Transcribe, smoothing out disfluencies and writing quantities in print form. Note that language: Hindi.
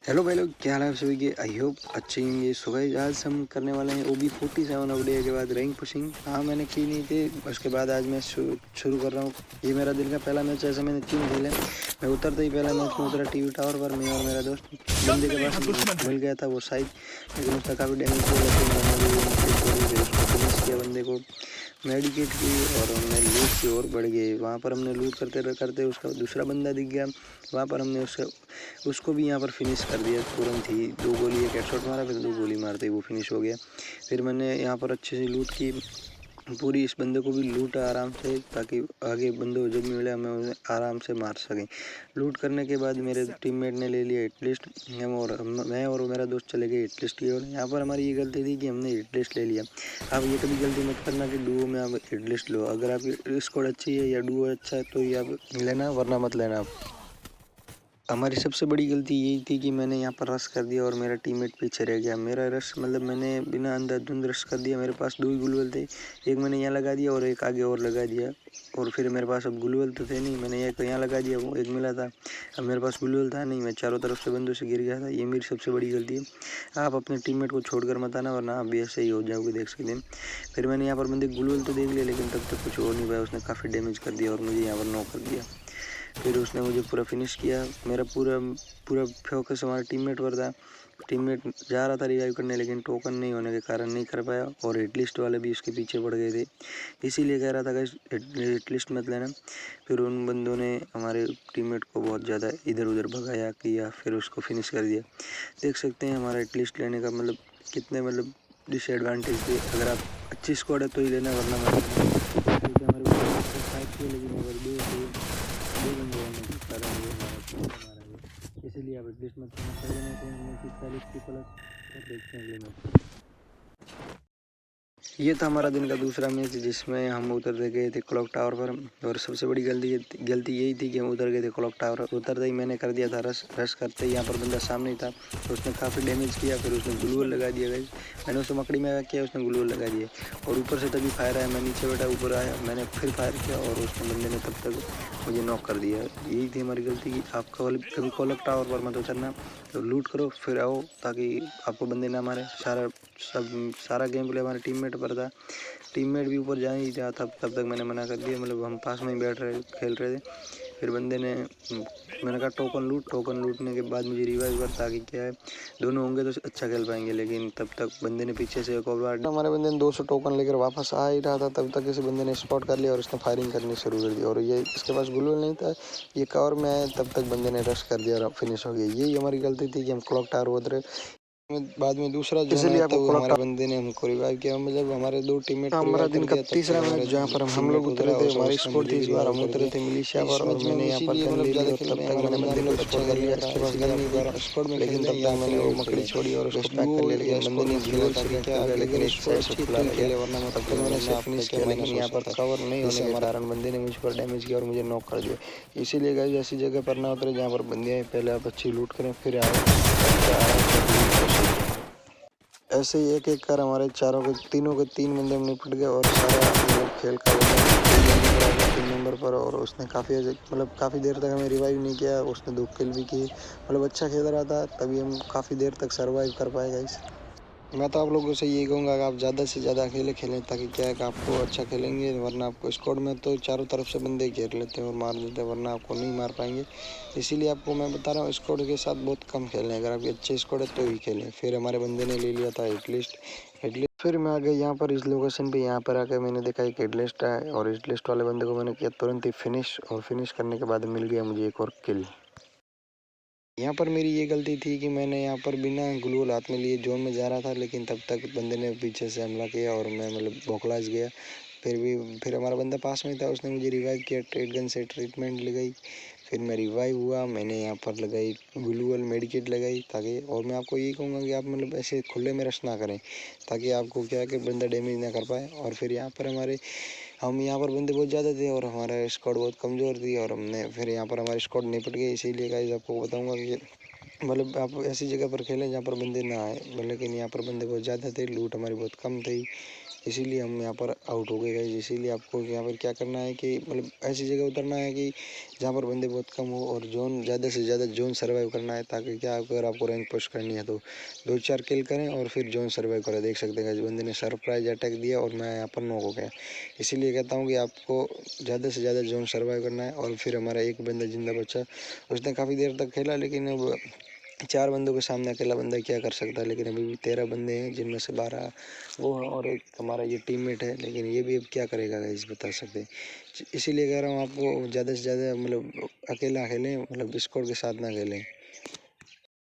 हेलो भाई लोग, क्या हाल है आप सभी के। आई होप अच्छे होंगे। सो गाइस, आज हम करने वाले हैं ओबी 47 अपडेट के बाद रैंक पुशिंग। हाँ, मैंने की नहीं थी, उसके बाद आज मैं शुरू कर रहा हूँ। ये मेरा दिन का पहला मैच है, ऐसे मैंने 3 खेले। मैं उतरते ही पहला मैच में उतरा टीवी टावर पर। मैं और मेरा दोस्त बंदे के पास मिल गया था वो साइड, लेकिन उसने काफ़ी डैमेज किया। लेकिन मैंने भी मछली छोड़ी, फिर उसको फिनिश किया बंदे को, मेडिकेट की, और हमने लूट की और बढ़ गए। वहाँ पर हमने लूट करते करते उसका दूसरा बंदा दिख गया। वहाँ पर हमने उसको भी यहाँ पर फिनिश कर दिया तुरंत ही। 2 गोली एक हेडशॉट मारा, फिर 2 गोली मारते ही वो फिनिश हो गया। फिर मैंने यहाँ पर अच्छे से लूट की पूरी, इस बंदे को भी लूटा आराम से, ताकि आगे बंदे जब मिले हमें उन्हें आराम से मार सकें। लूट करने के बाद मेरे टीममेट ने ले लिया हिटलिस्ट। मैं और मेरा दोस्त चले गए हिटलिस्ट की ओर। यहाँ पर हमारी ये गलती थी कि हमने हिटलिस्ट ले लिया। आप ये कभी गलती मत करना कि डुओ में आप हिटलिस्ट लो। अगर आपकी स्क्वाड अच्छी है या डुओ अच्छा है तो ये आप लेना, वरना मत लेना आप। हमारी सबसे बड़ी गलती यही थी कि मैंने यहाँ पर रश कर दिया और मेरा टीममेट पीछे रह गया। मेरा रश मतलब मैंने बिना अंधाधुंध रश कर दिया। मेरे पास 2 ही ग्लूवल थे, एक मैंने यहाँ लगा दिया और एक आगे और लगा दिया। और फिर मेरे पास अब ग्लूवल तो थे नहीं, मैंने एक यहाँ लगा दिया, वो एक मिला था। अब मेरे पास ग्लूवल था नहीं, मैं चारों तरफ से बंदों से गिर गया था। ये मेरी सबसे बड़ी गलती है। आप अपने टीममेट को छोड़कर मत आना, वरना आप भी ऐसे ही हो जाओगे, देख सकते हैं। फिर मैंने यहाँ पर बंदे ग्लूवल तो देख लिया, लेकिन तब तक कुछ हो नहीं पाया। उसने काफ़ी डैमेज कर दिया और मुझे यहाँ पर नॉक कर दिया। फिर उसने मुझे पूरा फिनिश किया। मेरा पूरा पूरा फोकस हमारे टीममेट पर था। टीममेट जा रहा था रिवाइव करने, लेकिन टोकन नहीं होने के कारण नहीं कर पाया, और हिटलिस्ट वाले भी उसके पीछे पड़ गए थे। इसीलिए कह रहा था गाइस, हिटलिस्ट मत लेना। फिर उन बंदों ने हमारे टीममेट को बहुत ज़्यादा इधर उधर भगाया किया, फिर उसको फिनिश कर दिया। देख सकते हैं हमारा हिटलिस्ट लेने का मतलब कितने मतलब डिसएडवांटेज थे। अगर आप अच्छी स्क्वाड है तो ही लेना, वरना मत लेना। क्योंकि हमारे को फाइट थी, लेकिन अगर 2 बंदे होने के कारण ये हमारा ये, इसीलिए आप एडजस्ट मत करना। पहले मैच में हमने 40 की प्लस, और देखते हैं अगले मैच। ये था हमारा दिन का दूसरा मैच, जिसमें हम उतर गए थे क्लॉक टावर पर। और सबसे बड़ी गलती यही थी कि हम उतर गए थे क्लॉक टावर। उतरते ही मैंने कर दिया था रश करते ही यहाँ पर बंदा सामने ही था, तो उसने काफ़ी डैमेज किया। फिर उसने ग्लूवल लगा दिया गई, मैंने उसको मकड़ी में किया, उसने ग्लूवल लगा दिया। और ऊपर से तभी फायर आया, मैं नीचे बैठा, ऊपर आया, मैंने फिर फायर किया, और उसने बंदे ने तब तक मुझे नॉक कर दिया। यही थी हमारी गलती कि आप कभी क्लॉक टावर पर मत उतरना, तो लूट करो फिर आओ, ताकि आपको बंदे ना मारे। सारा गेम प्ले हमारे टीममेट पर था। टीममेट भी ऊपर जा ही रहा था, तब तक मैंने मना कर दिया, मतलब हम पास में ही खेल रहे थे। फिर बंदे ने मैंने कहा टोकन लूटने के बाद मुझे रिवाइव कर, ताकि क्या है दोनों होंगे तो अच्छा खेल पाएंगे। लेकिन तब तक बंदे ने पीछे से एक और बार हमारे बंदे ने 200 टोकन लेकर वापस आ ही रहा था, तब तक किसी बंदे ने स्पॉट कर लिया और उसने फायरिंग करनी शुरू कर दी। और ये इसके पास ग्लूवल नहीं था, ये कवर में आया, तब तक बंदे ने रश कर दिया और फिनिश हो गई। यही हमारी गलती थी कि हम क्लॉक टावर उतरे। बाद में दूसरा जोन आया, तब हमारे बंदे ने हमको रिवाइव किया, मतलब हमारे 2 टीममेट को हमारा दिन का तीसरा मैच, जहाँ पर हम लोग उतरे थे। हमारी स्कोर थी इस बार, हम उतरे थे मिलिशिया पर, और मैंने यहाँ पर गन ले ली, और तब तक मैंने बंदे को स्पॉट कर लिया। इसके पास गन नहीं थी, लेकिन तब तक मैंने वो मकड़ी छोड़ी और उसको पैक कर लिया। लेकिन बंदे ने ग्लूवल से पैक कर दिया, लेकिन एक साइड से खुला रह गया। तब तक मैंने इसे फिनिश किया, लेकिन यहाँ पर कवर नहीं होने के कारण बंदे ने मुझ पर डैमेज किया और मुझे नॉक कर दिया। इसीलिए गाइस, ऐसी जगह पर ना उतरे जहाँ पर बंदे आए, पहले आप अच्छी लूट करें, फिर ऐसे ही एक एक कर हमारे तीनों के 3 बंदे में निपट गए, और सारा मतलब खेल का 3 नंबर पर। और उसने काफ़ी देर तक हमें रिवाइव नहीं किया, उसने 2 किल भी किए, मतलब अच्छा खेल रहा था, तभी हम काफ़ी देर तक सर्वाइव कर पाए गाइस। मैं तो आप लोगों से यही कहूँगा कि आप ज़्यादा से ज़्यादा अकेले खेलें, ताकि क्या है कि आपको अच्छा खेलेंगे, वरना आपको स्क्वाड में तो चारों तरफ से बंदे घेर लेते हैं और मार देते हैं, वरना आपको नहीं मार पाएंगे। इसीलिए आपको मैं बता रहा हूँ, स्क्वाड के साथ बहुत कम खेलें। अगर आपकी अच्छे स्क्वाड है तो ही खेलें। फिर हमारे बंदे ने ले लिया था हिटलिस्ट। फिर मैं आ गया यहाँ पर इस लोकेशन पे। यहाँ पर आकर मैंने देखा एक हिटलिस्ट है, और हिटलिस्ट वाले बंदे को मैंने किया तुरंत ही फिनिश, और फिनिश करने के बाद मिल गया मुझे एक और किल। यहाँ पर मेरी ये गलती थी कि मैंने यहाँ पर बिना ग्लूवल हाथ में लिए जोन में जा रहा था, लेकिन तब तक बंदे ने पीछे से हमला किया और मैं मतलब बौखलाज गया। फिर हमारा बंदा पास में था, उसने मुझे रिवाइव किया, ट्रेड गन से ट्रीटमेंट लगाई। फिर मैं रिवाइव हुआ, मैंने यहाँ पर लगाई ग्लूवल मेडिकेट लगाई, ताकि, और मैं आपको यही कहूँगा कि आप मतलब ऐसे खुले में रश ना करें, ताकि आपको क्या है कि बंदा डैमेज ना कर पाए। और फिर यहाँ पर हम यहाँ पर बंदे बहुत ज़्यादा थे, और हमारा स्क्वाड बहुत कमज़ोर थी, और हमने फिर यहाँ पर हमारी स्क्वाड निपट गई। इसीलिए गाइस आपको बताऊँगा कि मतलब आप ऐसी जगह पर खेलें जहाँ पर बंदे ना आए। लेकिन यहाँ पर बंदे बहुत ज़्यादा थे, लूट हमारी बहुत कम थी, इसीलिए हम यहाँ पर आउट हो गए गाइस। इसीलिए आपको यहाँ पर क्या करना है कि मतलब ऐसी जगह उतरना है कि जहाँ पर बंदे बहुत कम हो और जोन ज़्यादा से ज़्यादा जोन सर्वाइव करना है, ताकि क्या अगर आपको रैंक पुश करनी है तो 2-4 किल करें और फिर जोन सर्वाइव करें। देख सकते हैं गाइस बंदे ने सरप्राइज अटैक दिया और मैं यहाँ पर नॉक हो गया। इसीलिए कहता हूँ कि आपको ज़्यादा से ज़्यादा जोन सर्वाइव करना है। और फिर हमारा एक बंदा जिंदा बचा, उसने काफ़ी देर तक खेला, लेकिन अब 4 बंदों के सामने अकेला बंदा क्या कर सकता है। लेकिन अभी भी 13 बंदे हैं, जिनमें से 12 वो हैं और एक हमारा ये टीममेट है, लेकिन ये भी अब क्या करेगा गाइस बता सकते हैं। इसीलिए कह रहा हूँ आपको ज़्यादा से ज़्यादा मतलब अकेला खेलें, मतलब स्क्वाड के साथ ना खेलें।